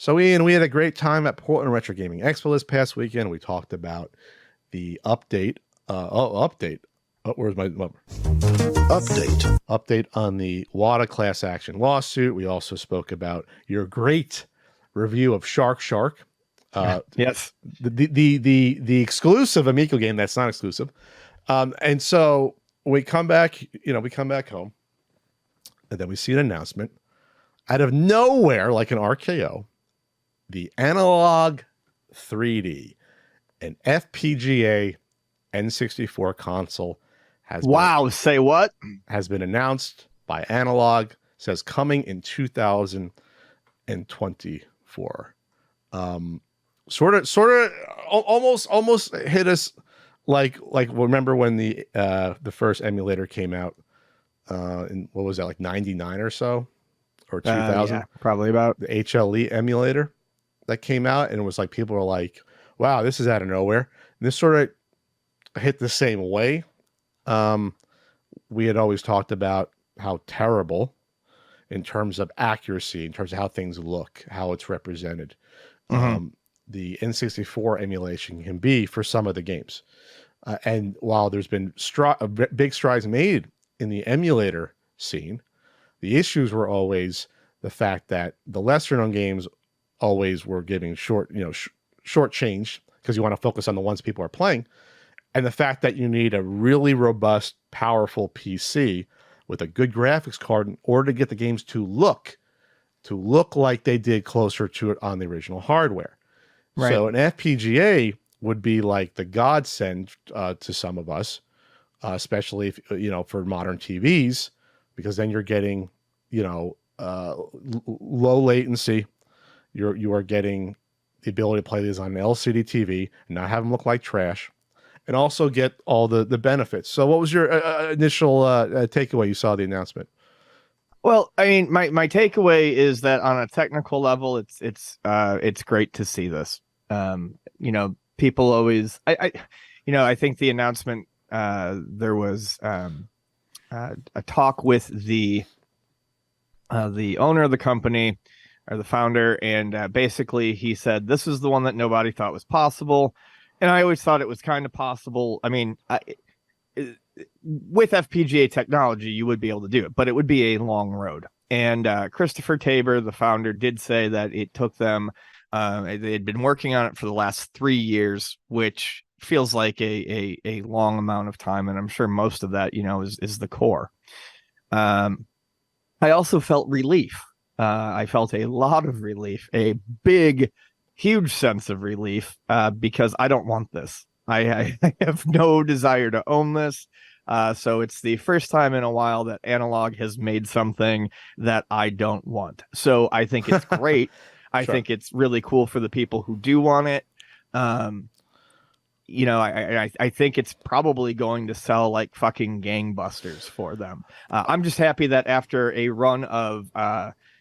So, Ian, we had a great time at Portland Retro Gaming Expo this past weekend. We talked about the update. Update. Oh, where's my number? Update on the WADA class action lawsuit. We also spoke about your great review of Shark. Yes. The exclusive Amico game that's not exclusive. And so we come back home, and then we see an announcement out of nowhere, like an RKO. The Analogue 3D, an FPGA N64 console has been announced by Analogue. Says coming in 2024. Almost hit us like remember when the first emulator came out in what was that, like 99 or so, or 2000? Yeah, probably about the HLE emulator that came out, and it was like people were like, wow, this is out of nowhere. And this sort of hit the same way. We had always talked about how terrible in terms of accuracy, in terms of how things look, how it's represented. The N64 emulation can be for some of the games. And while there's been big strides made in the emulator scene, the issues were always the fact that the lesser known games always were giving short change because you want to focus on the ones people are playing. And the fact that you need a really robust, powerful PC with a good graphics card in order to get the games to look like they did closer to it on the original hardware. Right. So an FPGA would be like the godsend to some of us, especially if, for modern TVs, because then you're getting, low latency. You are getting the ability to play these on an LCD TV and not have them look like trash, and also get all the benefits. So what was your initial takeaway? You saw the announcement. Well, I mean, my takeaway is that on a technical level, it's great to see this. People always, I think the announcement, there was a talk with the owner of the company, or the founder, and basically he said this is the one that nobody thought was possible, and I always thought it was kind of possible. I mean, with FPGA technology, you would be able to do it, but it would be a long road. And Christopher Tabor, the founder, did say that it took them, they had been working on it for the last 3 years, which feels like a long amount of time. And I'm sure most of that, is the core. I also felt relief. I felt a lot of relief, a big, huge sense of relief, because I don't want this. I have no desire to own this. So it's the first time in a while that Analogue has made something that I don't want. So I think it's great. I think it's really cool for the people who do want it. I think it's probably going to sell like fucking gangbusters for them. I'm just happy that after a run of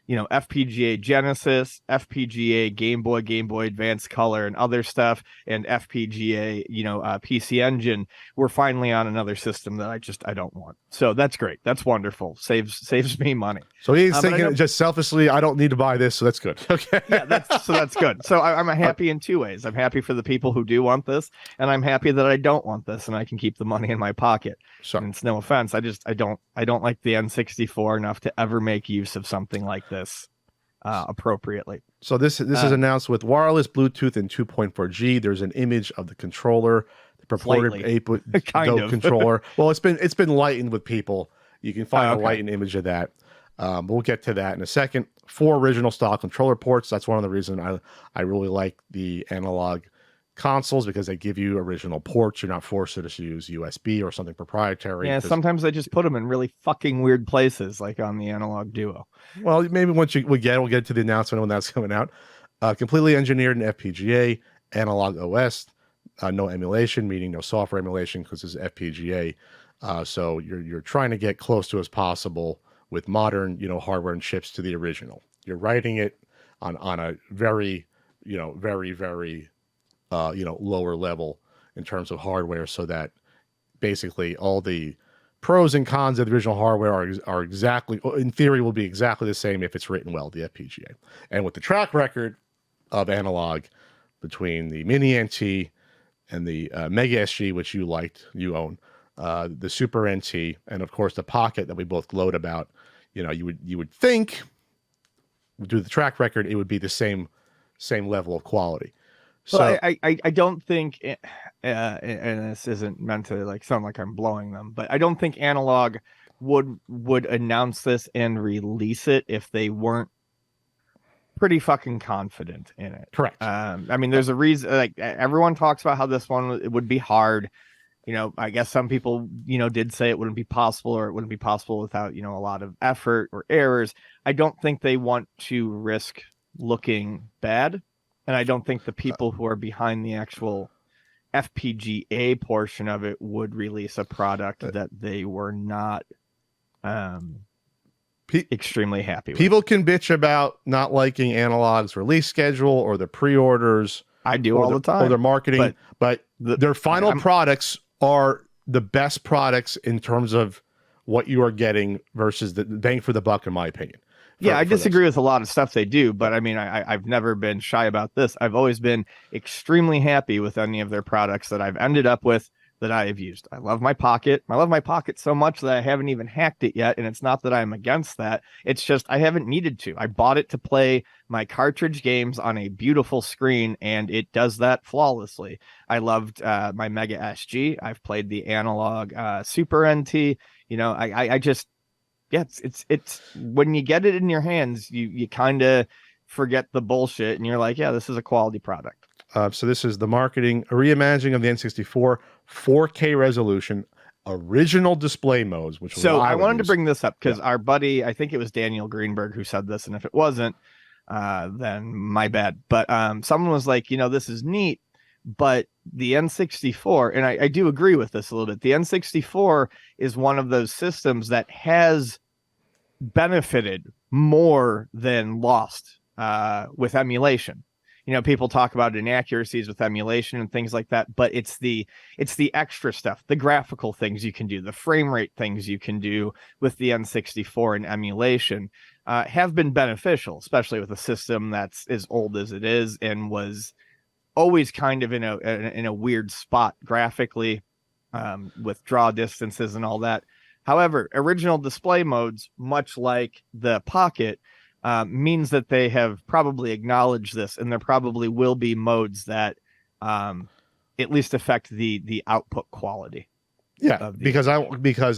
FPGA Genesis, FPGA Game Boy Advance Color, and other stuff, and FPGA, PC Engine, we're finally on another system that I don't want. So that's great. That's wonderful. Saves me money. So he's thinking just selfishly, I don't need to buy this, so that's good. Okay. Yeah, that's good. So I'm happy in two ways. I'm happy for the people who do want this, and I'm happy that I don't want this, and I can keep the money in my pocket. Sure. And it's no offense. I don't like the N64 enough to ever make use of something like this appropriately. So this is announced with wireless Bluetooth and 2.4G. There's an image of the controller, the purported 8-bit controller. Well, it's been lightened with people. You can find a lightened image of that. We'll get to that in a second. 4 original style controller ports. That's one of the reasons I really like the Analogue consoles, because they give you original ports. You're not forced to just use USB or something proprietary. Yeah, sometimes they just put them in really fucking weird places, like on the Analogue Duo. Well, maybe once we'll get to the announcement when that's coming out. Completely engineered in FPGA, Analogue OS, no emulation, meaning no software emulation, because it's FPGA. So you're trying to get close to as possible with modern, hardware and chips to the original. You're writing it on a very, very lower level in terms of hardware, so that basically all the pros and cons of the original hardware are exactly, in theory, will be exactly the same if it's written well, the FPGA. And with the track record of analog between the Mini NT and the Mega SG, which you liked, you own, the Super NT, and of course the Pocket that we both gloat about. You know, you would think, due to the track record, it would be the same level of quality. Well, So I don't think, and this isn't meant to like sound like I'm blowing them, but I don't think Analog would announce this and release it if they weren't pretty fucking confident in it. correct. I mean, there's a reason. Like everyone talks about how this one it would be hard. You know, I guess some people, you know, did say it wouldn't be possible or it wouldn't be possible without, you know, a lot of effort or errors. I don't think they want to risk looking bad. And I don't think the people who are behind the actual FPGA portion of it would release a product that they were not extremely happy with. People can bitch about not liking Analog's release schedule or the pre-orders. I do all the time. Or their marketing, but their final products are the best products in terms of what you are getting versus the bang for the buck, in my opinion. Yeah, I disagree with a lot of stuff they do, but I mean, I've never been shy about this. I've always been extremely happy with any of their products that I've ended up with that I have used. I love my Pocket. I love my Pocket so much that I haven't even hacked it yet, and it's not that I'm against that. It's just I haven't needed to. I bought it to play my cartridge games on a beautiful screen, and it does that flawlessly. I loved my Mega SG. I've played the Analog Super NT. You know, I just... Yeah, it's when you get it in your hands, you kind of forget the bullshit and you're like, yeah, this is a quality product. So this is the marketing, a reimagining of the N64, 4K resolution, original display modes, which was I wanted to bring this up because our buddy, I think it was Daniel Greenberg who said this, and if it wasn't, then my bad. But someone was like, you know, this is neat, but the N64, and I do agree with this a little bit, the N64 is one of those systems that has benefited more than lost with emulation. You know, people talk about inaccuracies with emulation and things like that, but it's the extra stuff, the graphical things you can do, the frame rate things you can do with the N64 and emulation have been beneficial, especially with a system that's as old as it is and was always kind of in a weird spot graphically, with draw distances and all that. However, original display modes, much like the Pocket, means that they have probably acknowledged this, and there probably will be modes that at least affect the output quality. Yeah, because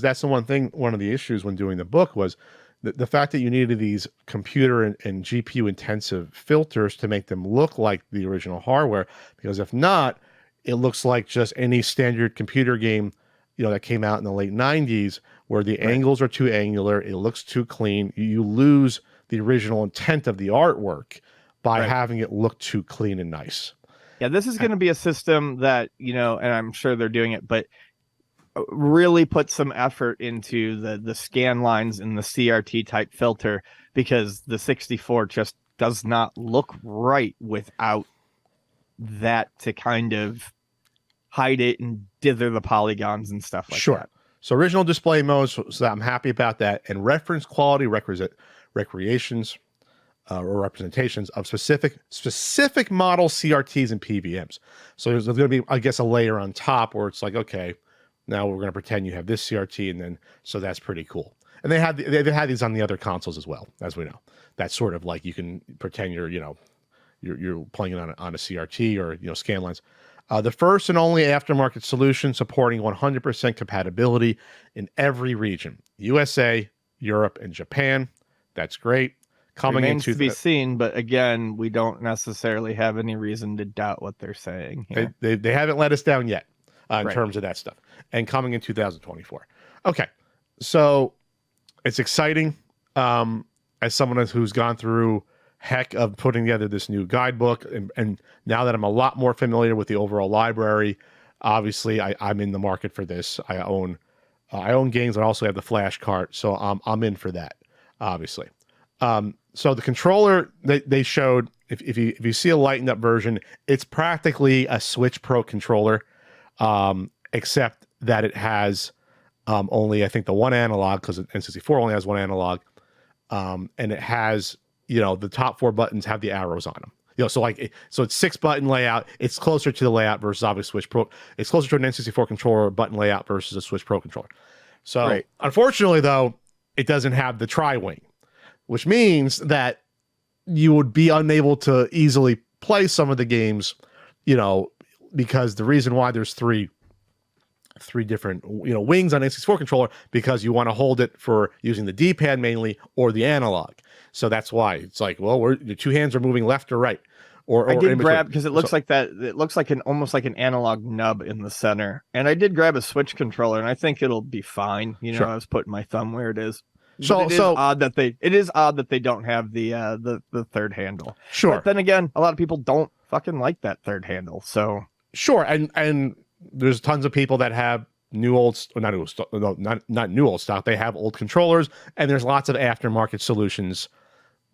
that's the one thing. One of the issues when doing the book was the fact that you needed these computer and GPU intensive filters to make them look like the original hardware. Because if not, it looks like just any standard computer game, you know, that came out in the late 90s, where the angles are too angular, it looks too clean. You lose the original intent of the artwork by having it look too clean and nice. Yeah, this is going to be a system that, you know, and I'm sure they're doing it, but really put some effort into the scan lines and the CRT type filter, because the 64 just does not look right without that to kind of hide it and dither the polygons and stuff like that. So original display modes, so I'm happy about that. And reference quality recreations or representations of specific model CRTs and PVMs. So there's going to be, I guess, a layer on top where it's like, okay, now we're going to pretend you have this CRT, and then so that's pretty cool. And they've had these on the other consoles as well, as we know. That's sort of like you can pretend you're playing it on a CRT or, you know, scan lines. The first and only aftermarket solution supporting 100% compatibility in every region: USA, Europe, and Japan. That's great. Remains to be seen, but again, we don't necessarily have any reason to doubt what they're saying here. They haven't let us down yet in terms of that stuff. And coming in 2024. Okay, so it's exciting. As someone who's gone through heck of putting together this new guidebook, and now that I'm a lot more familiar with the overall library, obviously I'm in the market for this. I own games. I also have the flash cart, so I'm in for that, obviously. So the controller they showed, if you see a lightened up version, it's practically a Switch Pro controller, except that it has only, I think, the one analog, because N64 only has one analog, and it has, you know, the top four buttons have the arrows on them. So like, so it's 6-button layout. It's closer to the layout versus obviously Switch Pro. It's closer to an N64 controller button layout versus a Switch Pro controller. So Right. unfortunately, though, it doesn't have the tri-wing, which means that you would be unable to easily play some of the games, because the reason why there's three different wings on N64 controller, because you want to hold it for using the D-pad mainly or the analog. So that's why it's like, well, your two hands are moving left or right. Or I did grab, because it looks like that. It looks like almost like an analog nub in the center. And I did grab a Switch controller, and I think it'll be fine. Sure. I was putting my thumb where it is. So it is odd that they don't have the third handle. Sure. But then again, a lot of people don't fucking like that third handle. So sure, and there's tons of people that have not new old stock. They have old controllers, and there's lots of aftermarket solutions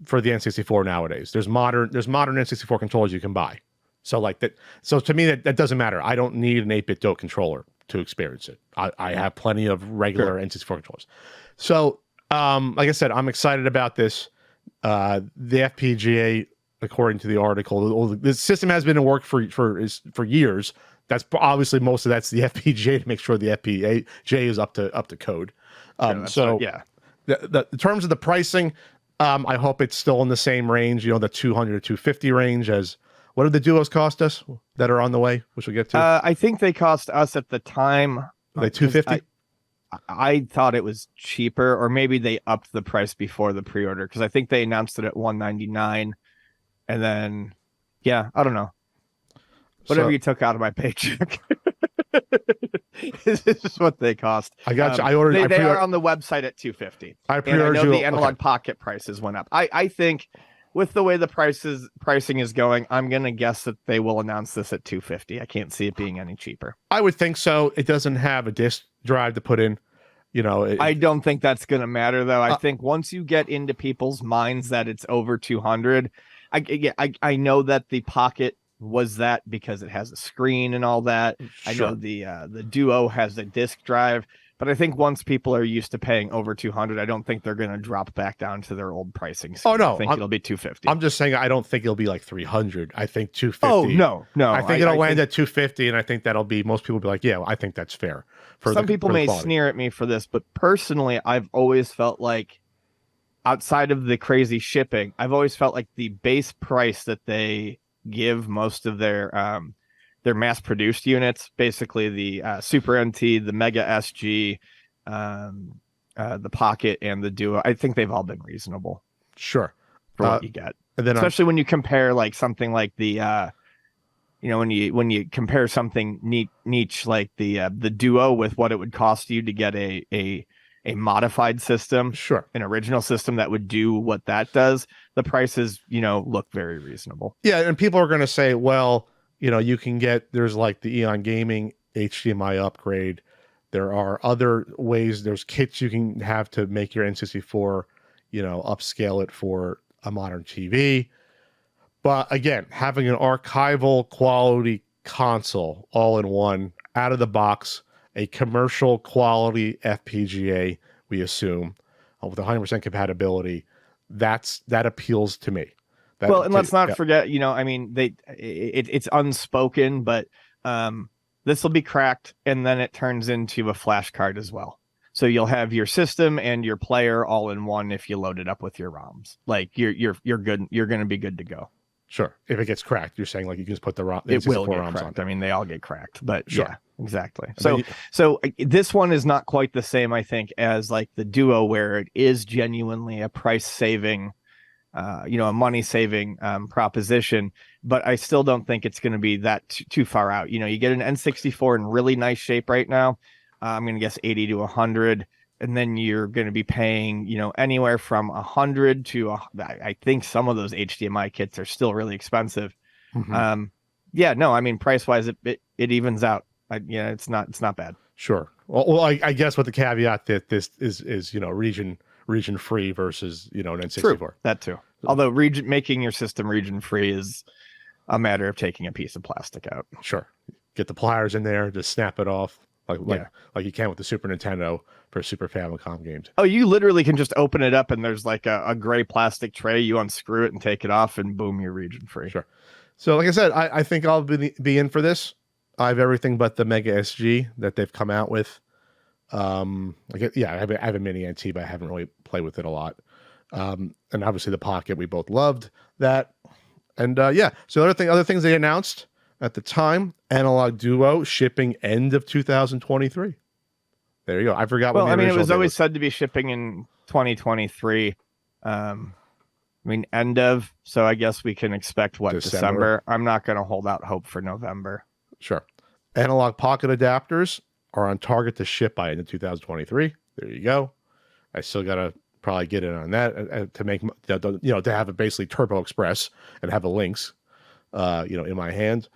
for the N64 nowadays. There's modern N64 controllers you can buy. So like that. So to me, that doesn't matter. I don't need an 8-bit DOT controller to experience it. I have plenty of regular N64 controllers. So like I said, I'm excited about this. The FPGA, according to the article, the system has been in work for years. That's obviously most of that's the FPGA to make sure the FPGA is up to code. The terms of the pricing, I hope it's still in the same range, the 200 to 250 range. As what did the Duos cost us that are on the way, which we'll get to? I think they cost us at the time. Are they 250? I thought it was cheaper, or maybe they upped the price before the pre-order, because I think they announced it at $199, and then I don't know. Whatever you took out of my paycheck. This is what they cost. I got you. I ordered. They are on the website at $250. I pre-ordered. I know the Analog Pocket prices went up. I think with the way the pricing is going, I'm gonna guess that they will announce this at $250. I can't see it being any cheaper. I would think so. It doesn't have a disk drive to put in. I don't think that's gonna matter though. I think once you get into people's minds that it's over 200, I know that the Pocket was that because it has a screen and all that. Sure. I know the Duo has a disk drive, but I think once people are used to paying over 200, I don't think they're going to drop back down to their old pricing. Oh no, I think it'll be 250. I'm just saying I don't think it'll be like 300. I think 250. Oh no. I think it'll land at 250, and I think that'll be, most people will be like, yeah, I think that's fair. Some people may sneer at me for this, but personally, I've always felt like, outside of the crazy shipping, I've always felt like the base price that they give most of their mass-produced units, basically the Super NT, the Mega SG, the Pocket, and the Duo, I think they've all been reasonable. Sure. For what you get. And then especially when you compare like something like the when you compare something niche like the Duo with what it would cost you to get a modified system, sure, an original system that would do what that does, the prices, look very reasonable. Yeah, and people are going to say, well, you can there's like the Eon Gaming HDMI upgrade. There are other ways, there's kits you can have to make your N64, upscale it for a modern TV. But again, having an archival quality console all in one, out of the box, a commercial quality FPGA, we assume, with 100% compatibility, that appeals to me. Let's not forget, it's unspoken, but this will be cracked, and then it turns into a flash card as well. So you'll have your system and your player all in one if you load it up with your ROMs. Like you're good. You're going to be good to go. Sure. If it gets cracked, you're saying like you can just put the ROM. It will get cracked. I mean, they all get cracked, but sure. Yeah, exactly. So this one is not quite the same, I think, as like the Duo, where it is genuinely a price saving, a money saving proposition. But I still don't think it's going to be that too far out. You get an N64 in really nice shape right now. I'm going to guess 80 to 100. And then you're going to be paying, anywhere from 100 to, I think some of those HDMI kits are still really expensive. Mm-hmm. Price wise, it evens out. It's not bad. Sure. Well, I guess with the caveat that this is region free versus, an N64. True. That too. Although making your system region free is a matter of taking a piece of plastic out. Sure. Get the pliers in there, just snap it off. like like Yeah. like you can with the Super Nintendo for Super Famicom games. Oh, you literally can just open it up and there's like a gray plastic tray. You unscrew it and take it off, and boom, you're region free. Sure. So, like I said, I think I'll be in for this. I have everything but the Mega SG that they've come out with. Yeah, I have a mini NT, but I haven't really played with it a lot. And obviously the Pocket, we both loved that. And yeah, so other things they announced at the time: Analog Duo shipping end of 2023. There you go. I forgot Well, what the I mean, it original was date always was. said to be shipping in 2023. I mean, end of. So I guess we can expect what, December. December? I'm not going to hold out hope for November. Sure. Analog Pocket adapters are on target to ship by end of 2023. There you go. I still gotta probably get in on that to make to have it basically Turbo Express and have the links, in my hand.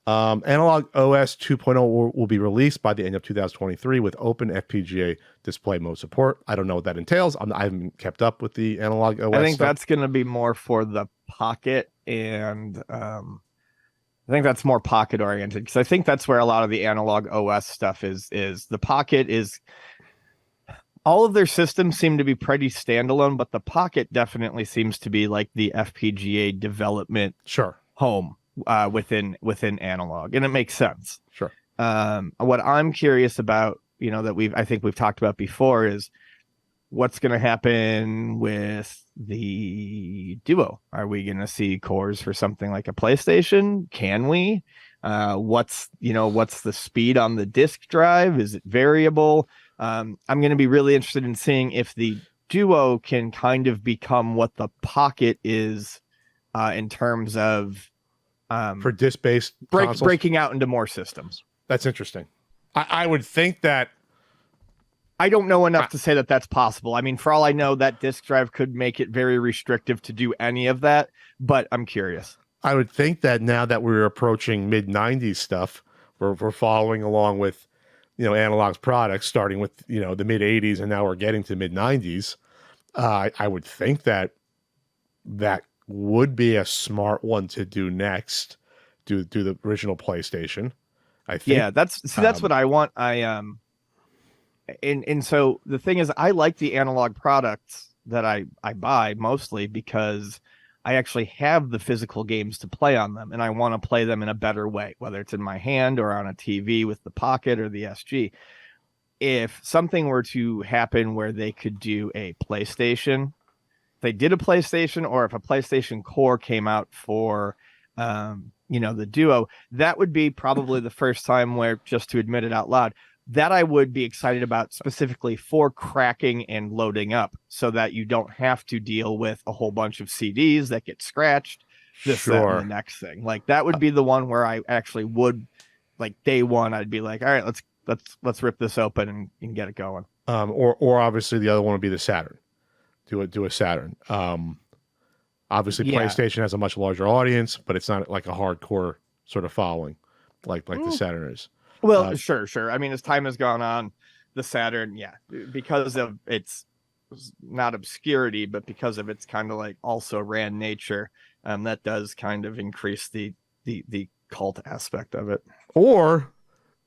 Analog OS 2.0 will be released by the end of 2023 with open FPGA display mode support. I don't know what that entails. I haven't kept up with the Analog OS. I think stuff. that's going to be more for the Pocket, and I think that's more Pocket oriented, because I think that's where a lot of the Analog OS stuff is. The Pocket is, all of their systems seem to be pretty standalone, but the Pocket definitely seems to be like the FPGA development Sure. home within Analog, and it makes sense. Sure. What I'm curious about, that I think we've talked about before, is what's going to happen with the Duo. Are we going to see cores for something like a PlayStation? Can we? What's the speed on the disk drive? Is it variable? I'm going to be really interested in seeing if the Duo can kind of become what the Pocket is in terms of For disk-based breaking out into more systems. That's interesting. I would think that. I don't know enough to say that that's possible. I mean, for all I know, that disk drive could make it very restrictive to do any of that, but I'm curious. I would think that now that we're approaching mid-90s stuff, we're following along with, Analog's products, starting with, the mid-80s, and now we're getting to mid-90s. I would think that would be a smart one to do next. Do the original PlayStation. I think. Yeah, that's what I want. And so the thing is, I like the Analog products that I buy mostly because I actually have the physical games to play on them, and I want to play them in a better way, whether it's in my hand or on a TV with the Pocket or the SG. If something were to happen where they could do a PlayStation, if they did a PlayStation, or if a PlayStation Core came out for the Duo, that would be probably the first time where, just to admit it out loud, that I would be excited about, specifically for cracking and loading up, so that you don't have to deal with a whole bunch of CDs that get scratched, this, that, and the next thing. Like, that would be the one where I actually would, like, day one, I'd be like, all right, let's rip this open and get it going. Or obviously the other one would be the Saturn. Do a Saturn. Obviously PlayStation has a much larger audience, but it's not like a hardcore sort of following like the Saturn is. Well, sure. I mean, as time has gone on, the Saturn, because of its not obscurity, but because of its kind of like also ran nature, that does kind of increase the cult aspect of it. Or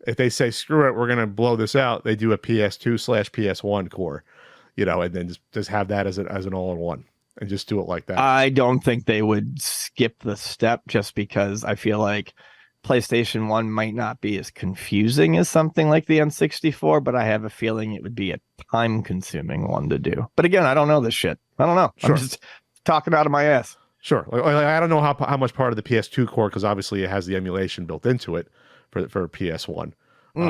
if they say, screw it, we're going to blow this out, they do a PS2/PS1 core, and then just have that as an all-in-one and just do it like that. I don't think they would skip the step, just because I feel like PlayStation 1 might not be as confusing as something like the N64, but I have a feeling it would be a time-consuming one to do. But again, I don't know this shit. I don't know. Sure. I'm just talking out of my ass. Sure. I don't know how much part of the PS2 core, because obviously it has the emulation built into it for PS1.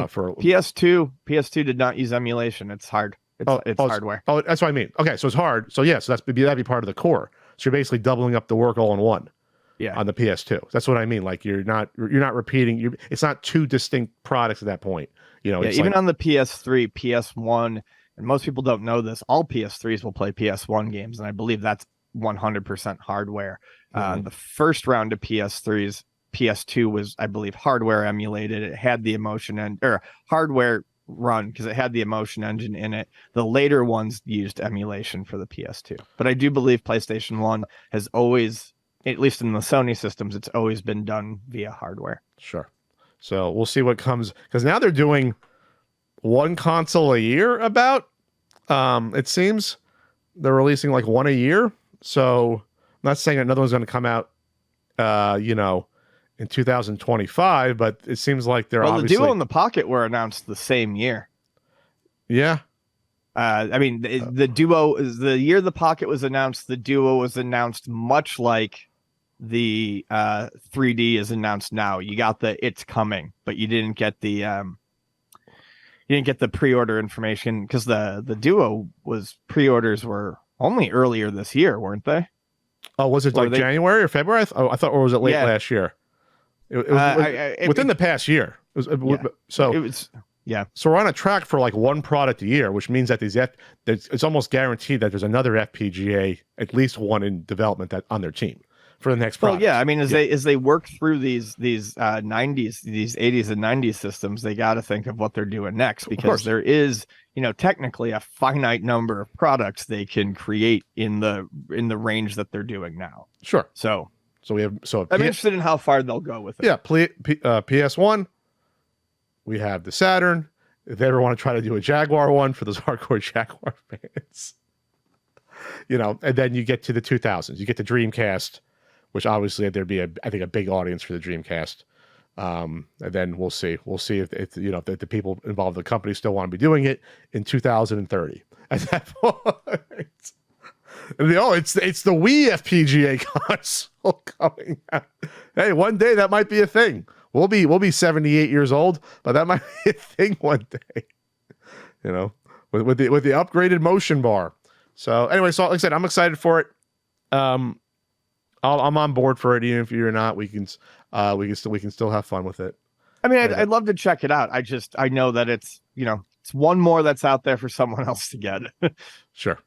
For PS2 did not use emulation. It's hard. It's hardware. Oh, that's what I mean. Okay, so it's hard. So yeah, so that'd be part of the core. So you're basically doubling up the work all in one. Yeah. On the PS2. That's what I mean. Like, you're not repeating. It's not two distinct products at that point. It's even on the PS3, PS1, and most people don't know this, all PS3s will play PS1 games, and I believe that's 100% hardware. The first round of PS3s, PS2 was, I believe, hardware emulated. It had the hardware run because it had the Emotion engine in it. The later ones used emulation for the PS2. But I do believe PlayStation 1 has always, at least in the Sony systems, it's always been done via hardware. Sure. So we'll see what comes, because now they're doing one console a year about. It seems they're releasing like one a year. So I'm not saying another one's going to come out, in 2025, but it seems like they're obviously... the Duo and the Pocket were announced the same year. Yeah. I mean, the Duo is the year the Pocket was announced. The Duo was announced much like the 3D is announced now. You got the "it's coming," but you didn't get the pre-order information because the Duo pre-orders were only earlier this year, weren't they? Oh, was it like January or February? I thought, or was it late last year? It was within the past year. So we're on a track for like one product a year, which means that it's almost guaranteed that there's another FPGA, at least one in development that on their team for the next product. Well, yeah, I mean, as they work through these 90s, these 80s and 90s systems, they got to think of what they're doing next, because there is, technically a finite number of products they can create in the range that they're doing now. Sure. So I'm interested in how far they'll go with it. Yeah, PS1. We have the Saturn. If they ever want to try to do a Jaguar one for those hardcore Jaguar fans, and then you get to the 2000s. You get the Dreamcast, which obviously there'd be I think a big audience for the Dreamcast. And then we'll see. We'll see if the people involved in the company still want to be doing it in 2030. At that point. It's the Wii FPGA console coming out. Hey, one day that might be a thing. We'll be 78 years old, but that might be a thing one day. With the upgraded motion bar. So anyway, so like I said, I'm excited for it. I'm on board for it, even if you're not. We can still have fun with it. I mean, I'd love to check it out. I know that it's one more that's out there for someone else to get. Sure.